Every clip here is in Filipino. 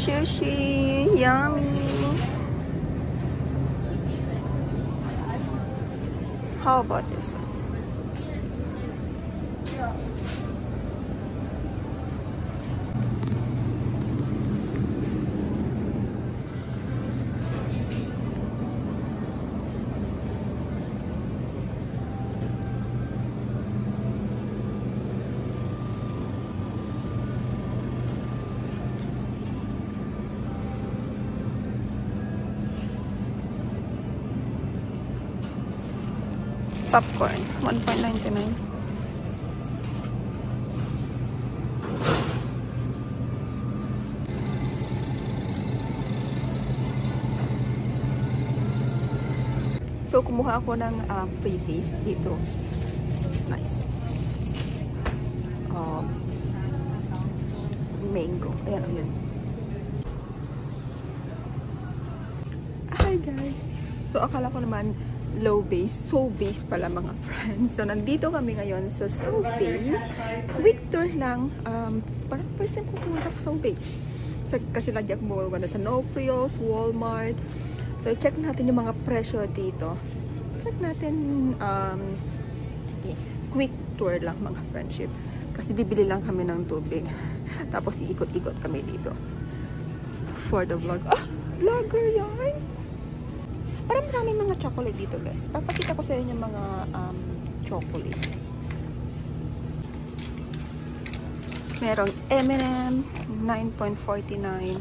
sushi. Yummy. How about this one? Popcorn, 1.99. So, kumuha ako ng freebies dito. It's nice. Mango. Ayan, ayan. Hi guys! So, akala ko naman low base, so base pala mga friends. So, nandito kami ngayon sa so base. Quick tour lang. Parang first time ko pumunta sa so base. Kasi lagi ako bumababa sa No Frills, Walmart. So, check natin yung mga presyo dito. Check natin, quick tour lang mga friendship. Kasi bibili lang kami ng tubig. Tapos, iikot-ikot kami dito. For the vlog. Ah! Vlogger yarn! Parang maraming mga chocolate dito guys. Papakita ko sa inyo yung mga chocolate. Merong M&M 9.49.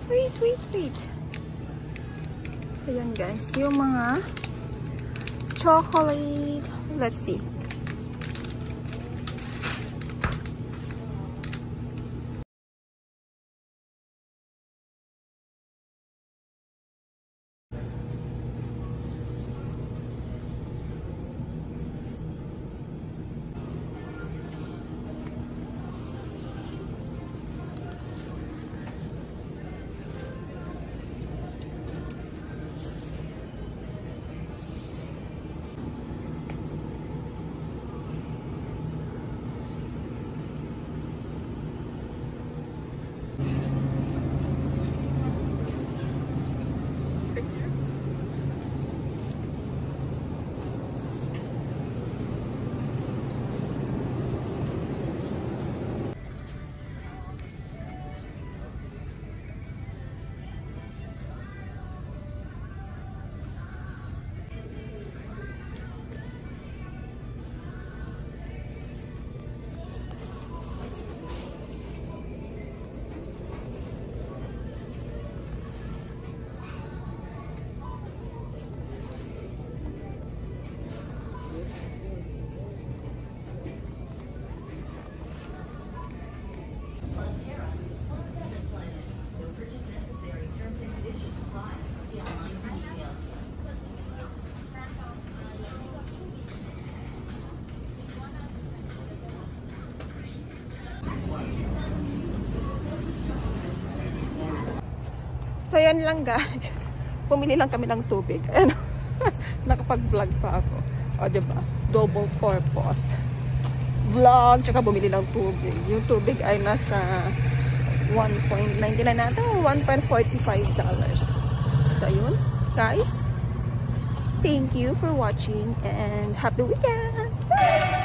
Wait. Ayan guys, yung mga chocolate. Let's see. So, yan lang guys. Pumili lang kami ng tubig. Ano? Nakapag-vlog pa ako. O, diba? Double purpose. Vlog, tsaka bumili ng tubig. Yung tubig ay nasa 1.99 nata o $1.45. So, yun. Guys, thank you for watching and happy weekend! Bye!